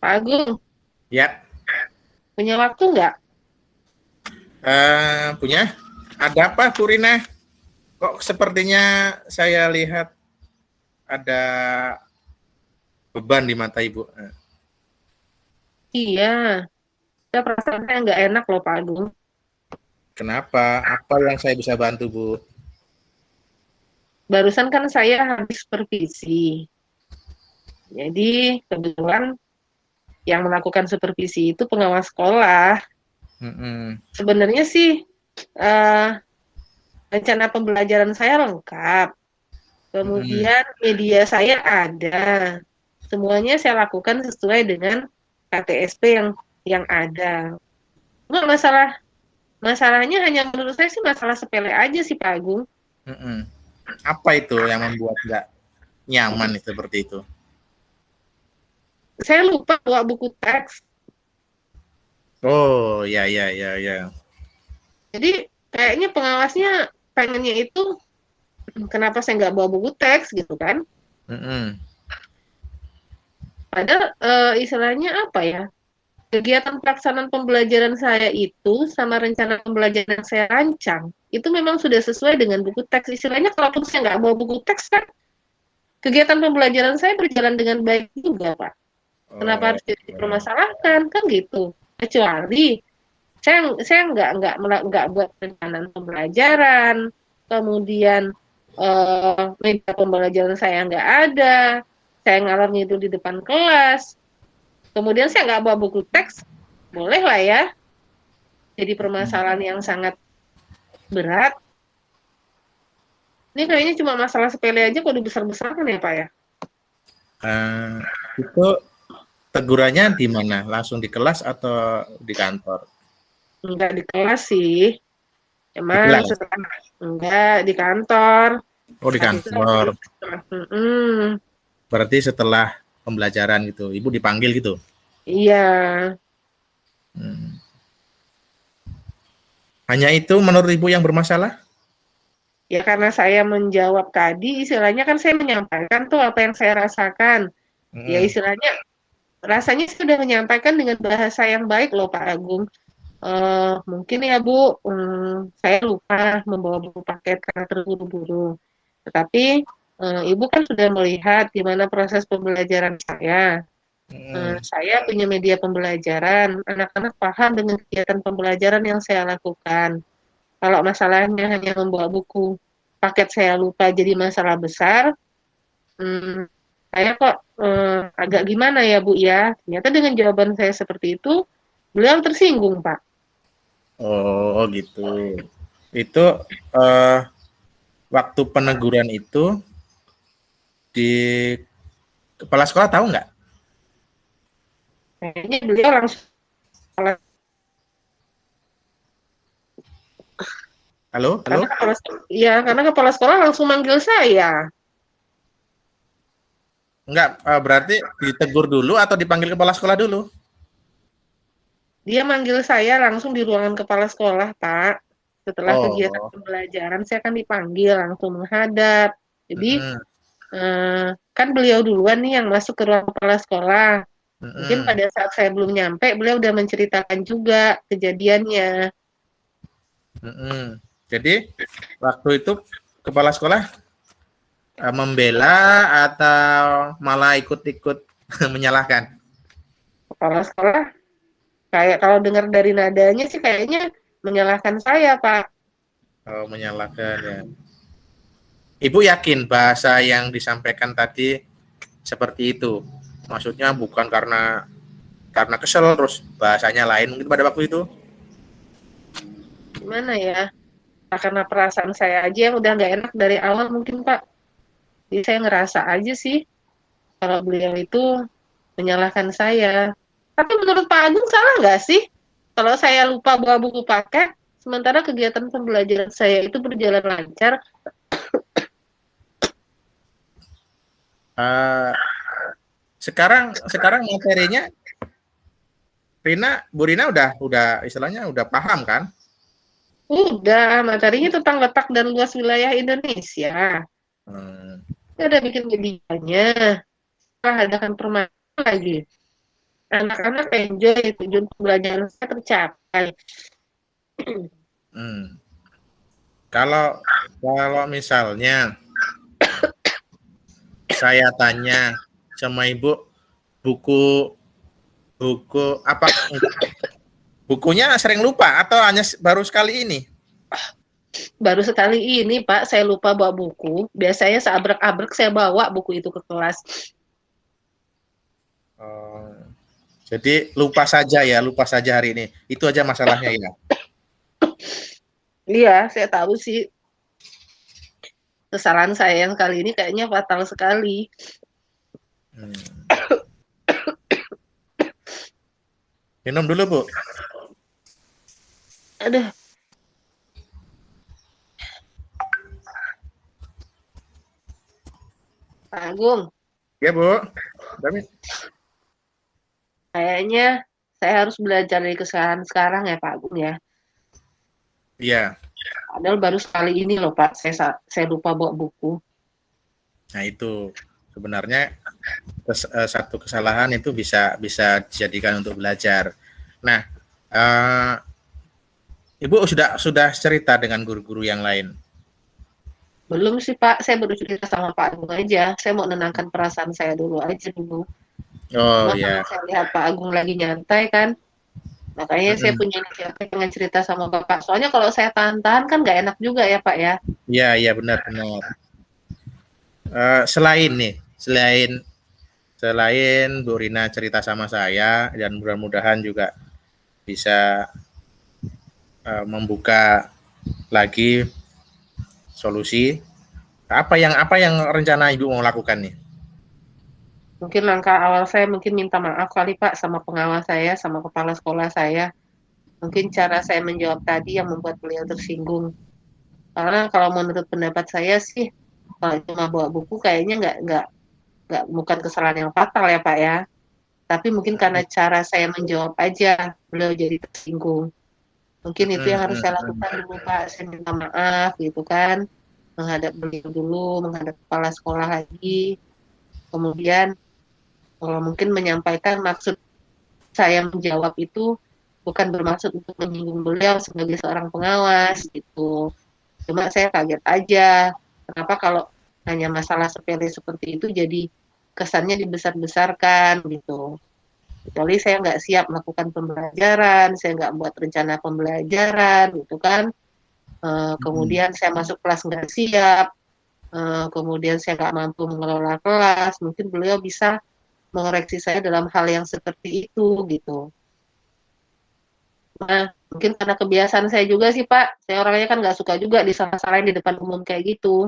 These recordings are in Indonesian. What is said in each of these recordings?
Pak Agung, Ya, punya waktu nggak? punya. Ada apa, Bu Rina? Kok sepertinya saya lihat ada beban di mata Ibu. Iya, saya perasaan saya nggak enak loh Pak Agung. Kenapa? Apa yang saya bisa bantu, Bu? Barusan kan saya habis supervisi. Jadi kebetulan yang melakukan supervisi itu pengawas sekolah. Mm-mm. Sebenarnya sih eh, rencana pembelajaran saya lengkap. Mm-mm. Kemudian media saya ada. Semuanya saya lakukan sesuai dengan KTSP yang ada. Cuma masalahnya hanya menurut saya sih masalah sepele aja sih Pak Agung. Mm-mm. Apa itu yang membuat nggak nyaman seperti itu? Saya lupa bawa buku teks. Oh, ya, ya, ya, ya. Jadi kayaknya pengawasnya pengennya itu kenapa saya nggak bawa buku teks gitu kan? Mm-mm. Padahal istilahnya apa ya? Kegiatan pelaksanaan pembelajaran saya itu sama rencana pembelajaran yang saya rancang itu memang sudah sesuai dengan buku teks. Istilahnya kalaupun saya nggak bawa buku teks kan kegiatan pembelajaran saya berjalan dengan baik juga, Pak. Kenapa Oh, harus jadi dipermasalahkan kan gitu? Kecuali saya nggak buat perencanaan pembelajaran, kemudian media pembelajaran saya nggak ada, saya ngalor ngidul di depan kelas, kemudian saya nggak bawa buku teks, boleh lah ya, jadi permasalahan yang sangat berat. Ini kayaknya cuma masalah sepele aja kok dibesar-besarkan ya Pak ya? eh, itu tegurannya di mana? Langsung di kelas atau di kantor? Nggak di kelas sih, Di emang kelas. setelah enggak di kantor. Oh, di Pas itu lagi kantor. Berarti setelah pembelajaran gitu, Ibu dipanggil gitu. iya. Hmm. Hanya itu menurut Ibu yang bermasalah? Ya karena saya menjawab tadi, istilahnya kan saya menyampaikan tuh apa yang saya rasakan. Ya Mm-mm. istilahnya rasanya sudah menyampaikan dengan bahasa yang baik loh Pak Agung. Mungkin ya Bu, saya lupa membawa buku paket karena terburu-buru. Tetapi Ibu kan sudah melihat gimana proses pembelajaran saya. Mm-mm. Saya punya media pembelajaran, anak-anak paham dengan kegiatan pembelajaran yang saya lakukan. Kalau masalahnya hanya membawa buku paket saya lupa jadi masalah besar, hmm, saya kok agak gimana ya Bu ya. Ternyata dengan jawaban saya seperti itu, beliau tersinggung Pak. Oh gitu. Itu eh, waktu peneguran itu di kepala sekolah tahu nggak? Kayaknya beliau langsung, Halo, karena halo? kepala sekolah langsung manggil saya. Enggak, berarti ditegur dulu atau dipanggil kepala sekolah dulu? Dia manggil saya langsung di ruangan kepala sekolah, Pak. Setelah kegiatan Oh, pembelajaran, saya kan dipanggil langsung menghadap. Jadi, mm-mm, kan beliau duluan nih yang masuk ke ruang kepala sekolah. Mungkin mm-mm, pada saat saya belum nyampe, beliau udah menceritakan juga kejadiannya. mm-mm. Jadi waktu itu kepala sekolah membela atau malah ikut-ikut menyalahkan? Kepala sekolah, kayak kalau dengar dari nadanya sih kayaknya menyalahkan saya, Pak. Oh, menyalahkan ya. Ibu yakin bahasa yang disampaikan tadi seperti itu? Maksudnya bukan karena kesel terus bahasanya lain mungkin pada waktu itu? Gimana ya? Karena perasaan saya aja yang udah nggak enak dari awal mungkin, Pak. Jadi saya ngerasa aja sih kalau beliau itu menyalahkan saya. Tapi menurut Pak Agung salah nggak sih kalau saya lupa bawa buku paket, sementara kegiatan pembelajaran saya itu berjalan lancar? Uh, sekarang materinya Bu Rina udah istilahnya udah paham kan? Udah, materinya tentang letak dan luas wilayah Indonesia. Hmm, Saya udah bikin medianya, adakan permainan lagi. Anak-anak enjoy, tujuan pembelajaran saya tercapai. Hmm. Kalau kalau misalnya saya tanya sama ibu buku buku apa bukunya sering lupa atau hanya baru sekali ini? Baru sekali ini, Pak, saya lupa bawa buku. Biasanya seabrek-abrek saya bawa buku itu ke kelas. Oh, jadi lupa saja ya, lupa saja hari ini. Itu aja masalahnya ya. Iya, saya tahu sih. Kesalahan saya yang kali ini kayaknya fatal sekali. Hmm. Minum dulu, Bu. Aduh, Pak Agung, Ya, Bu. Tapi kayaknya saya harus belajar dari kesalahan sekarang ya, Pak Agung ya. iya. Padahal baru sekali ini loh, Pak, saya lupa bawa buku. Nah, itu sebenarnya satu kesalahan itu bisa bisa dijadikan untuk belajar. Nah, eh, Ibu sudah cerita dengan guru-guru yang lain. Belum sih, Pak. Saya baru cerita sama Pak Agung aja. Saya mau nenangkan perasaan saya dulu aja dulu. Oh Cuma karena ya. saya lihat Pak Agung lagi nyantai kan, makanya saya Mm-mm. punya inisiatif dengan cerita sama Bapak. Soalnya kalau saya tahan-tahan kan nggak enak juga ya, Pak ya. Iya, iya benar-benar. Selain nih, selain Bu Rina cerita sama saya dan mudah-mudahan juga bisa membuka lagi solusi. Apa yang rencana Ibu mau lakukan nih? Mungkin langkah awal saya mungkin minta maaf kali Pak sama pengawas saya, sama kepala sekolah saya. Mungkin cara saya menjawab tadi yang membuat beliau tersinggung. Karena kalau menurut pendapat saya sih, kalau cuma bawa buku kayaknya nggak bukan kesalahan yang fatal ya Pak ya. Tapi mungkin karena cara saya menjawab aja, beliau jadi tersinggung. Mungkin itu yang harus saya lakukan dulu Pak. Saya minta maaf gitu kan, menghadap beliau dulu, menghadap kepala sekolah lagi. Kemudian mungkin menyampaikan maksud saya menjawab itu bukan bermaksud untuk menyinggung beliau sebagai seorang pengawas gitu. Cuma saya kaget aja, kenapa kalau hanya masalah sepele seperti itu jadi kesannya dibesar-besarkan gitu. Kecuali saya nggak siap melakukan pembelajaran, saya nggak buat rencana pembelajaran gitu kan. Kemudian saya masuk kelas nggak siap, kemudian saya nggak mampu mengelola kelas, mungkin beliau bisa mengoreksi saya dalam hal yang seperti itu gitu. Nah, mungkin karena kebiasaan saya juga sih Pak, saya orangnya kan nggak suka juga disalah-salahin di depan umum kayak gitu.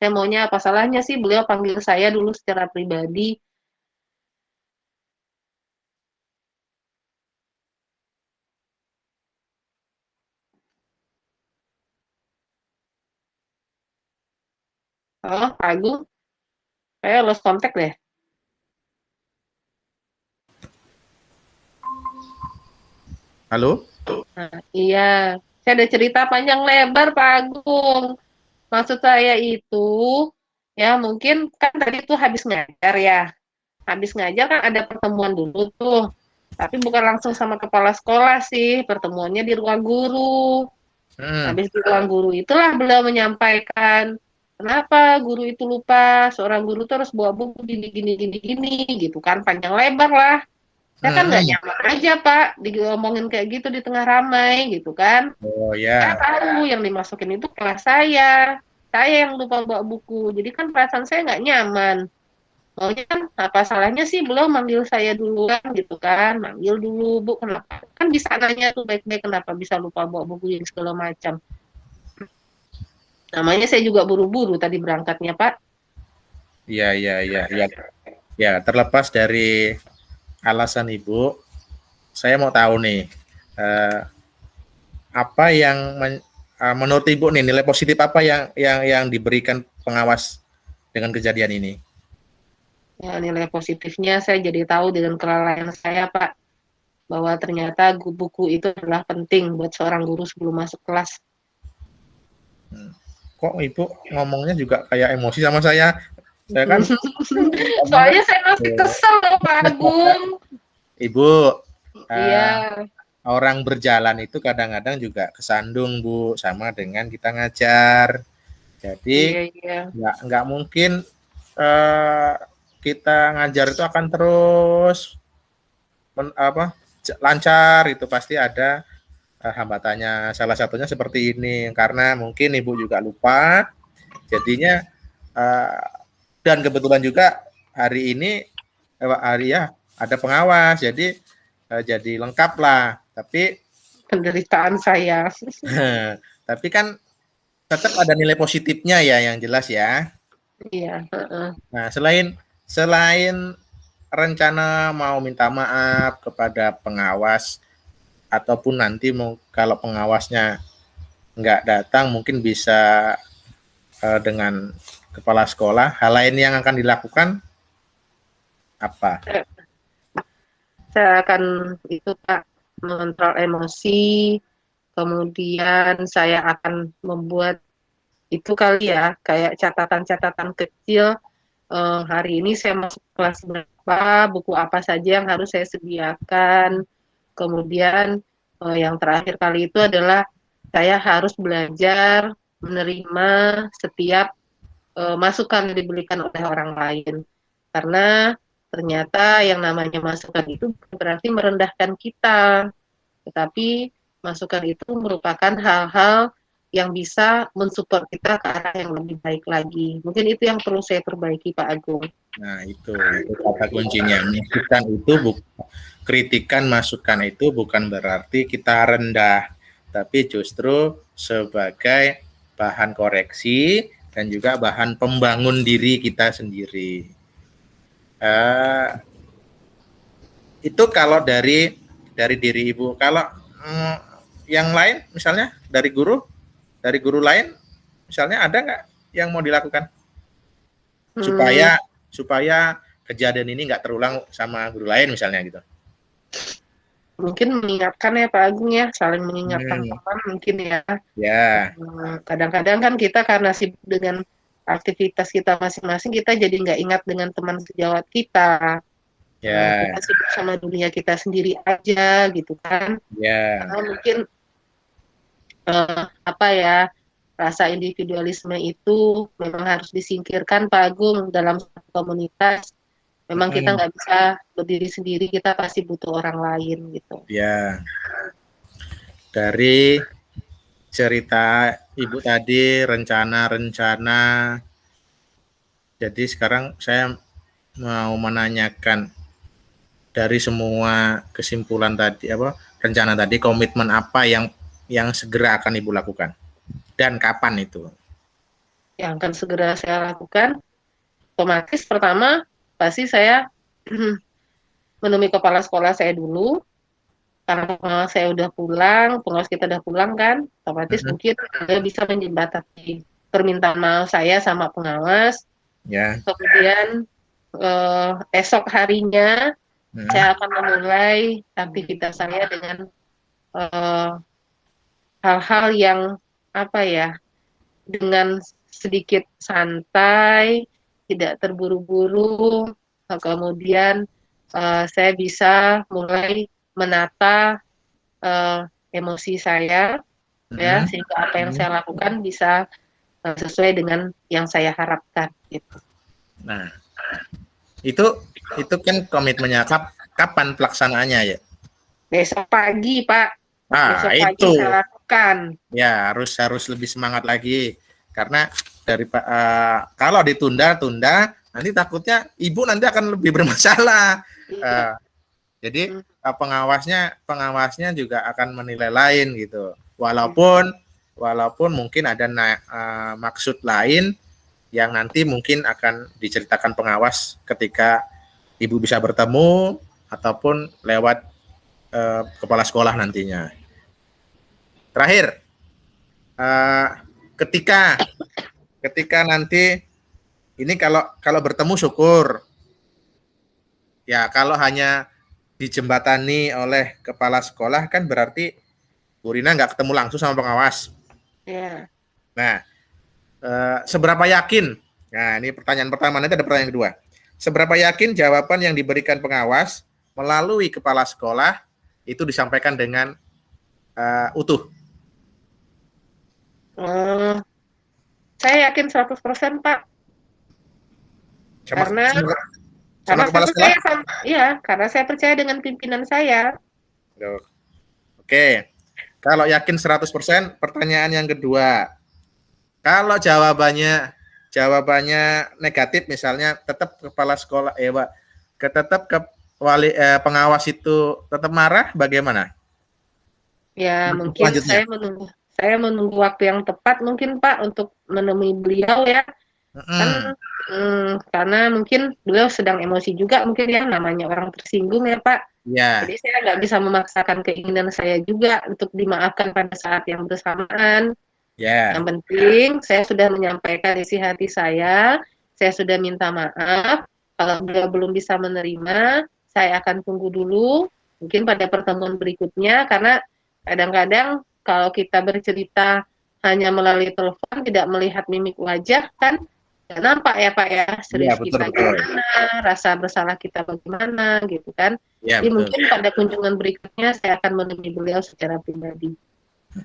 Saya maunya apa salahnya sih beliau panggil saya dulu secara pribadi. Oh, Pak Agung, saya lost contact deh. Halo? Nah, iya, saya ada cerita panjang lebar Pak Agung. Maksud saya itu, ya mungkin kan tadi tuh habis ngajar ya. Habis ngajar kan ada pertemuan dulu tuh. Tapi bukan langsung sama kepala sekolah sih, pertemuannya di ruang guru. Hmm. Habis di ruang guru itulah beliau menyampaikan, kenapa guru itu lupa, seorang guru terus bawa buku gini, gini, gini, gini, gitu kan, panjang lebar lah. Saya kan nggak Hmm. nyaman aja, Pak, diomongin kayak gitu di tengah ramai, gitu kan. Oh Saya ya. tahu yang dimasukin itu kelas saya yang lupa bawa buku, jadi kan perasaan saya nggak nyaman. Maunya kan apa salahnya sih beliau manggil saya duluan gitu kan, manggil dulu Bu, kenapa? Kan bisa nanya tuh baik-baik kenapa bisa lupa bawa buku yang segala macam. Namanya saya juga buru-buru tadi berangkatnya, Pak. Iya, iya, iya, iya. Ya, terlepas dari alasan Ibu, saya mau tahu nih, eh, apa yang menurut Ibu nih nilai positif apa yang diberikan pengawas dengan kejadian ini? Ya, nilai positifnya saya jadi tahu dengan kelalaian saya, Pak, bahwa ternyata buku itu adalah penting buat seorang guru sebelum masuk kelas. Hmm. Kok Ibu ngomongnya juga kayak emosi sama saya? Saya kan Soalnya saya masih oh, kesel loh, Pak Agung. Ibu, Iya, eh, orang berjalan itu kadang-kadang juga kesandung, Bu, sama dengan kita ngajar. iya, Jadi iya. nggak mungkin eh, kita ngajar itu akan terus lancar, itu pasti ada hambatannya. Salah satunya seperti ini karena mungkin ibu juga lupa, jadinya eh, dan kebetulan juga hari ini hari ya ada pengawas, jadi lengkap lah. Tapi Penderitaan saya. tapi kan tetap ada nilai positifnya ya yang jelas ya. Iya, heeh. Nah, selain rencana mau minta maaf kepada pengawas ataupun nanti mau kalau pengawasnya nggak datang mungkin bisa dengan kepala sekolah. Hal lain yang akan dilakukan apa? Saya akan itu Pak mengontrol emosi, kemudian saya akan membuat itu kali ya, kayak catatan-catatan kecil. Hari ini saya masuk kelas berapa, buku apa saja yang harus saya sediakan. Kemudian yang terakhir kali itu adalah saya harus belajar menerima setiap masukan yang diberikan oleh orang lain. Karena ternyata yang namanya masukan itu berarti merendahkan kita, tetapi masukan itu merupakan hal-hal yang bisa mensupport kita ke arah yang lebih baik lagi. Mungkin itu yang perlu saya perbaiki, Pak Agung. Nah, itu kata kuncinya. Kritikan masukan itu bukan berarti kita rendah, tapi justru sebagai bahan koreksi dan juga bahan pembangun diri kita sendiri. Uh, itu kalau dari diri ibu. Kalau yang lain, misalnya dari guru lain, misalnya ada nggak yang mau dilakukan supaya supaya kejadian ini nggak terulang sama guru lain misalnya gitu? Mungkin mengingatkan ya Pak Agung ya, saling mengingatkan teman mungkin ya. Ya. Kadang-kadang kan kita karena sibuk dengan aktivitas kita masing-masing, kita jadi nggak ingat dengan teman sejawat kita. Ya. Kita sibuk sama dunia kita sendiri aja gitu kan. Ya. Karena mungkin apa ya, rasa individualisme itu memang harus disingkirkan Pak Agung dalam satu komunitas. Memang kita nggak bisa berdiri sendiri, kita pasti butuh orang lain gitu. Ya. Dari cerita ibu tadi, rencana-rencana. Jadi sekarang saya mau menanyakan dari semua kesimpulan tadi rencana tadi, komitmen apa yang segera akan ibu lakukan dan kapan itu? Yang akan segera saya lakukan, otomatis pertama pasti saya menemui kepala sekolah saya dulu, karena pengawas saya udah pulang, pengawas kita udah pulang kan, otomatis mungkin saya bisa menjembatani permintaan maaf saya sama pengawas. Ya. Kemudian esok harinya saya akan memulai aktivitas saya dengan hal-hal yang apa ya, dengan sedikit santai, tidak terburu-buru, kemudian saya bisa mulai menata emosi saya, ya, sehingga apa yang saya lakukan bisa sesuai dengan yang saya harapkan. Gitu. Nah, itu kan komitmennya. Kapan pelaksanaannya ya? Besok pagi, Pak. Besok pagi itu saya lakukan. ya harus lebih semangat lagi karena kalau ditunda-tunda nanti takutnya ibu nanti akan lebih bermasalah. Jadi pengawasnya juga akan menilai lain gitu. Walaupun mungkin ada maksud lain yang nanti mungkin akan diceritakan pengawas ketika ibu bisa bertemu ataupun lewat kepala sekolah nantinya. Terakhir, ketika nanti ini kalau bertemu syukur, ya kalau hanya dijembatani oleh kepala sekolah kan berarti Bu Rina nggak ketemu langsung sama pengawas. Yeah. Nah, seberapa yakin? Nah, ini pertanyaan pertama, nanti ada pertanyaan kedua. Seberapa yakin jawaban yang diberikan pengawas melalui kepala sekolah itu disampaikan dengan utuh. Saya yakin 100% Pak. Sama, Karena sama, sama karena saya kepala sekolah? percaya karena saya percaya dengan pimpinan saya. Oke. Kalau yakin 100%, pertanyaan yang kedua. Kalau jawabannya negatif, misalnya tetap kepala sekolah, Pak, tetap ke wali pengawas itu tetap marah, bagaimana? Ya, mungkin Selanjutnya. saya menunggu waktu yang tepat mungkin Pak untuk menemui beliau ya. Kan karena mungkin beliau sedang emosi juga mungkin ya, namanya orang tersinggung ya Pak. Ya, Jadi saya nggak bisa memaksakan keinginan saya juga untuk dimaafkan pada saat yang bersamaan. Yang ya. penting saya sudah menyampaikan isi hati saya sudah minta maaf. Kalau beliau belum bisa menerima, saya akan tunggu dulu, mungkin pada pertemuan berikutnya, karena kadang-kadang kalau kita bercerita hanya melalui telepon, tidak melihat mimik wajah, kan nggak nampak ya Pak ya, Iya, serius betul kita betul. gimana, rasa bersalah kita bagaimana, gitu kan. Iya, Jadi betul. mungkin pada kunjungan berikutnya saya akan menemui beliau secara pribadi,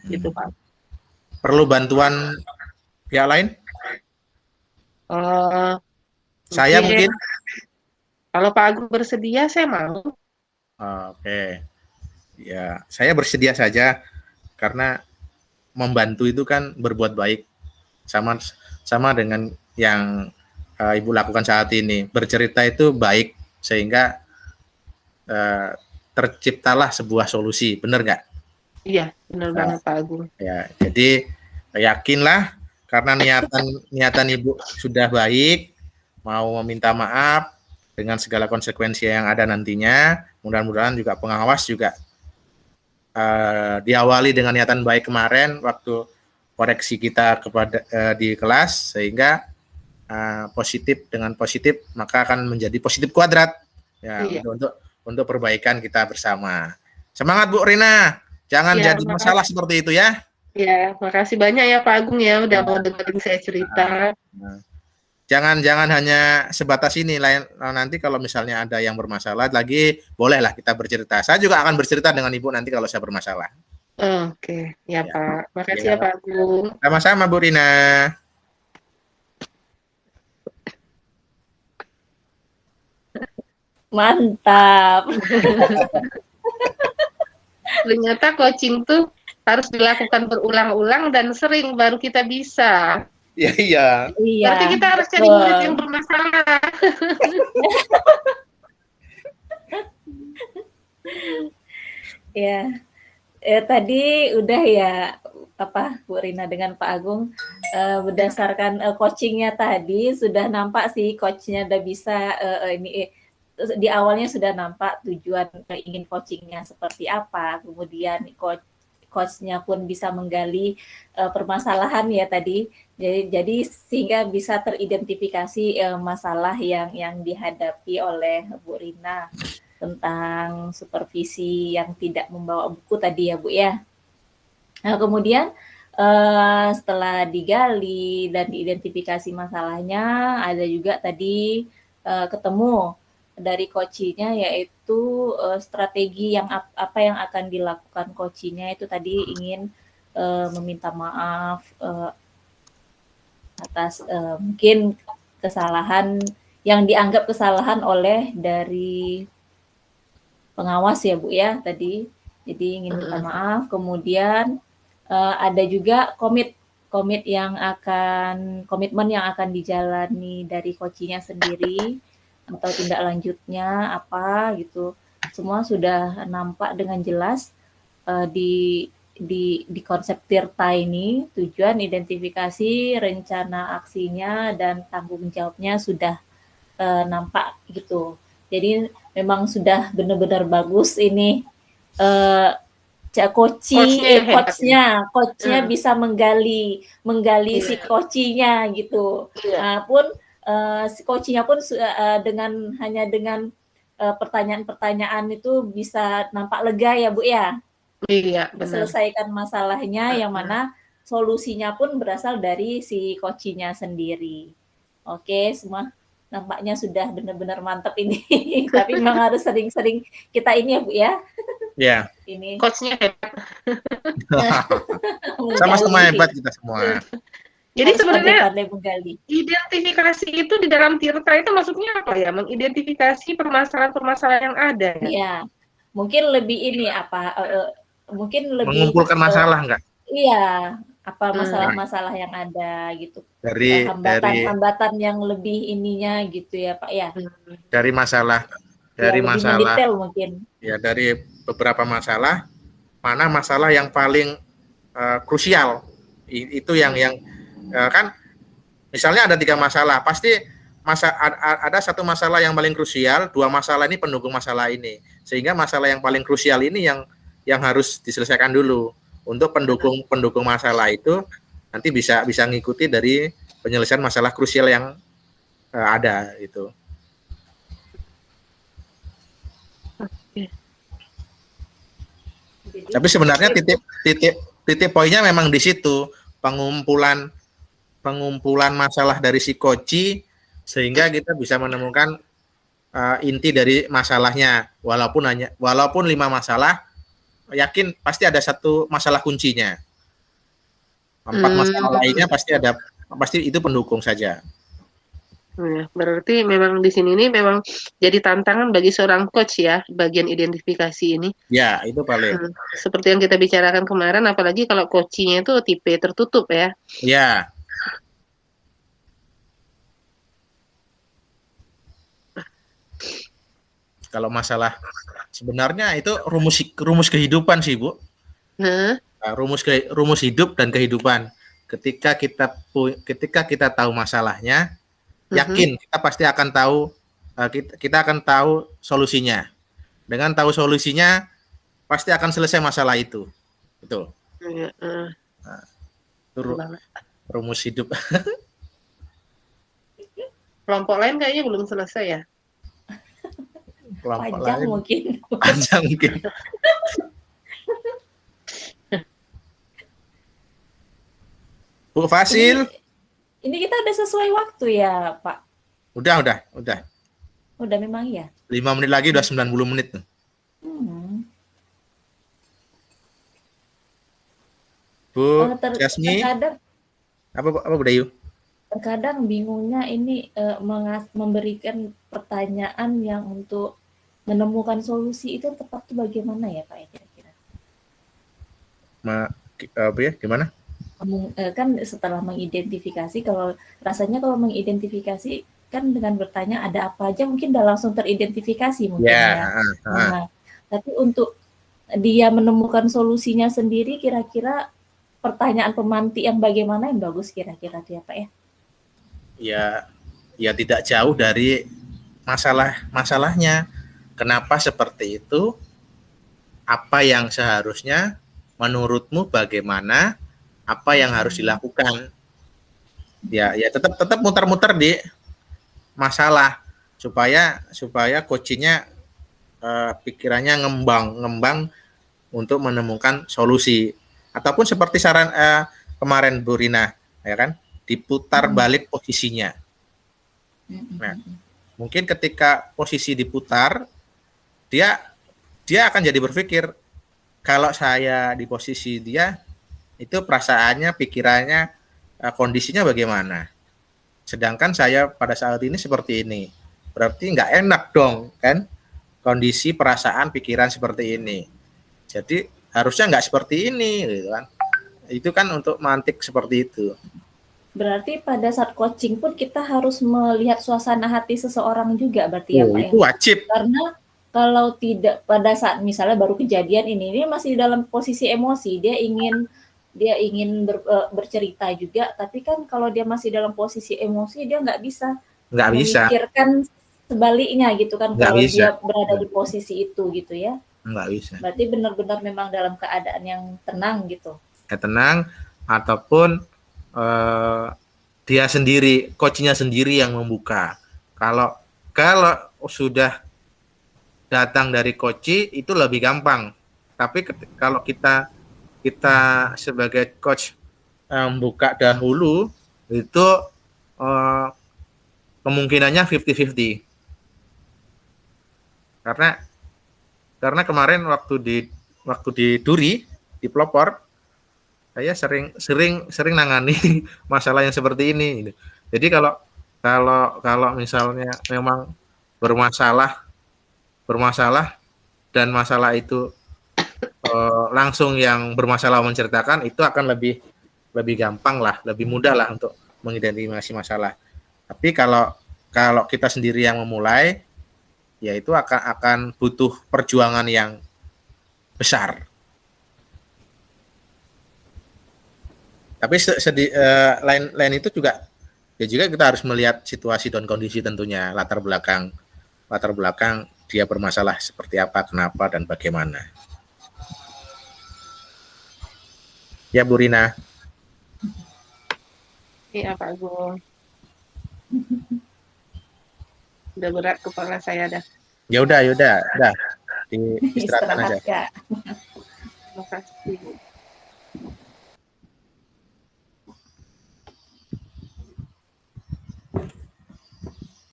gitu Pak. Perlu bantuan pihak lain? Uh, Saya Mungkin mungkin. kalau Pak Agung bersedia, saya mau. Oke. Ya, saya bersedia saja karena membantu itu kan berbuat baik, sama sama dengan yang Ibu lakukan saat ini. Bercerita itu baik sehingga uh, terciptalah sebuah solusi, benar nggak? Iya, benar Uh, banget Pak Agung. ya, jadi yakinlah karena niatan niatan Ibu sudah baik, mau meminta maaf dengan segala konsekuensi yang ada nantinya. Mudah-mudahan juga pengawas juga diawali dengan niatan baik kemarin waktu koreksi kita kepada di kelas, sehingga positif dengan positif maka akan menjadi positif kuadrat ya, Iya. untuk perbaikan kita bersama. Semangat Bu Rina, jangan Ya, jadi masalah makasih. seperti itu ya. Ya, makasih banyak ya Pak Agung ya udah Ya. mau dengerin saya cerita. Nah, jangan hanya sebatas ini, lain nanti kalau misalnya ada yang bermasalah lagi, bolehlah kita bercerita. Saya juga akan bercerita dengan Ibu nanti kalau saya bermasalah. Oke, ya Ya, Pak. Makasih ya ya. Pak Agung. Sama-sama Bu Rina. Mantap. Ternyata coaching tuh harus dilakukan berulang-ulang dan sering baru kita bisa. Iya, iya. Berarti Iya, kita harus cari betul. murid yang bermasalah. Ya, tadi udah ya apa Bu Rina dengan Pak Agung berdasarkan coachingnya tadi sudah nampak sih coachnya udah bisa ini di awalnya sudah nampak tujuan ingin coachingnya seperti apa, kemudian coachnya pun bisa menggali permasalahan ya tadi, jadi sehingga bisa teridentifikasi masalah yang dihadapi oleh Bu Rina tentang supervisi yang tidak membawa buku tadi ya Bu ya. Nah kemudian setelah digali dan diidentifikasi masalahnya, ada juga tadi ketemu dari coachnya yaitu strategi yang apa yang akan dilakukan coachnya itu tadi ingin meminta maaf atas mungkin kesalahan yang dianggap kesalahan oleh dari pengawas ya Bu ya tadi. Jadi ingin minta maaf, kemudian ada juga komitmen yang akan dijalani dari coachnya sendiri atau tindak lanjutnya apa gitu. Semua sudah nampak dengan jelas di konsep Tirta ini, tujuan, identifikasi, rencana aksinya dan tanggung jawabnya sudah nampak gitu. Jadi memang sudah benar-benar bagus ini coachnya bisa menggali si coachnya gitu. Pun si coachnya pun dengan pertanyaan-pertanyaan itu bisa nampak lega ya Bu ya. Iya, benar. Selesaikan masalahnya yang mana solusinya pun berasal dari si coachnya sendiri. Oke, semua nampaknya sudah benar-benar mantap ini. Tapi memang harus sering-sering kita ini ya Bu ya. Ya, Ini Coachnya hebat. sama-sama menggali. hebat kita semua. Jadi Harus sebenarnya pandai-pandai menggali. identifikasi itu di dalam Tirta itu maksudnya apa ya? Mengidentifikasi permasalahan-permasalahan yang ada ya. Iya. Mungkin lebih ini apa mungkin lebih Mengumpulkan masalah enggak? iya, apa Hmm. masalah-masalah yang ada gitu. Dari Hambatan-hambatan yang lebih ininya gitu ya Pak ya. dari masalah Ya, lebih mendetail mungkin. ya, dari beberapa masalah, mana masalah yang paling krusial. Itu yang kan misalnya ada 3 masalah, pasti ada satu masalah yang paling krusial, 2 masalah ini pendukung masalah ini, sehingga masalah yang paling krusial ini yang harus diselesaikan dulu. Untuk pendukung masalah itu nanti bisa ngikuti dari penyelesaian masalah krusial yang ada itu. Tapi sebenarnya titik poinnya memang di situ, pengumpulan masalah dari si koci, sehingga kita bisa menemukan inti dari masalahnya. Walaupun 5 masalah, yakin pasti ada 1 masalah kuncinya. 4 masalah lainnya pasti itu pendukung saja. Nah, berarti memang di sini ini memang jadi tantangan bagi seorang coach ya, bagian identifikasi ini. Ya, itu paling. Seperti yang kita bicarakan kemarin, apalagi kalau coachingnya itu tipe tertutup ya. Ya. Kalau masalah sebenarnya itu rumus kehidupan sih, Bu. Rumus hidup dan kehidupan. Ketika kita tahu masalahnya, yakin kita pasti akan tahu kita akan tahu solusinya. Dengan tahu solusinya, pasti akan selesai masalah itu. Betul. Rumus hidup. Kelompok lain kayaknya belum selesai ya. Panjang mungkin. Bu Fasil. Ini kita udah sesuai waktu ya, Pak? Udah. Udah memang ya? 5 menit lagi udah 90 menit. Bu Jasmi. Apa Bu Dayu? Terkadang bingungnya ini memberikan pertanyaan yang untuk menemukan solusi itu tepat itu bagaimana ya Pak? Kira-kira? Gimana? Kan setelah mengidentifikasi, kalau mengidentifikasi kan dengan bertanya ada apa aja mungkin udah langsung teridentifikasi mungkin ya. Nah, tapi untuk dia menemukan solusinya sendiri, kira-kira pertanyaan pemantik yang bagaimana yang bagus kira-kira ya Pak ya? Ya tidak jauh dari masalahnya. Kenapa seperti itu? Apa yang seharusnya menurutmu bagaimana? Apa yang harus dilakukan? Ya tetap muter-muter di masalah supaya coachingnya pikirannya ngembang untuk menemukan solusi. Ataupun seperti saran kemarin Bu Rina, ya kan, diputar balik posisinya. Nah, mungkin ketika posisi diputar, dia akan jadi berpikir, kalau saya di posisi dia, itu perasaannya, pikirannya, kondisinya bagaimana. Sedangkan saya pada saat ini seperti ini. Berarti nggak enak dong, kan? Kondisi, perasaan, pikiran seperti ini. Jadi harusnya nggak seperti ini, gitu kan? Itu kan untuk mantik seperti itu. Berarti pada saat coaching pun kita harus melihat suasana hati seseorang juga, berarti ya Pak ya? Itu wajib. Karena kalau tidak pada saat misalnya baru kejadian ini masih dalam posisi emosi, dia ingin bercerita juga, tapi kan kalau dia masih dalam posisi emosi dia nggak bisa memikirkan sebaliknya gitu kan, kalau dia berada di posisi itu gitu ya. Nggak bisa. Berarti benar-benar memang dalam keadaan yang tenang gitu. Tenang, ataupun dia sendiri, coachnya sendiri yang membuka. Kalau sudah datang dari coach itu lebih gampang. Tapi kalau kita sebagai coach buka dahulu, itu kemungkinannya 50-50. Karena kemarin waktu di Duri, di pelopor, saya sering nangani masalah yang seperti ini. Jadi kalau misalnya memang bermasalah dan masalah itu langsung yang bermasalah menceritakan, itu akan lebih gampang lah, lebih mudah lah untuk mengidentifikasi masalah. Tapi kalau kita sendiri yang memulai, ya itu akan butuh perjuangan yang besar. Tapi lain itu juga kita harus melihat situasi dan kondisi, tentunya latar belakang dia bermasalah seperti apa, kenapa, dan bagaimana. Ya, Bu Rina. Iya, Pak Agung. Udah berat kepala saya dah. Ya udah. Istirahatkan aja. Kak. Terima kasih.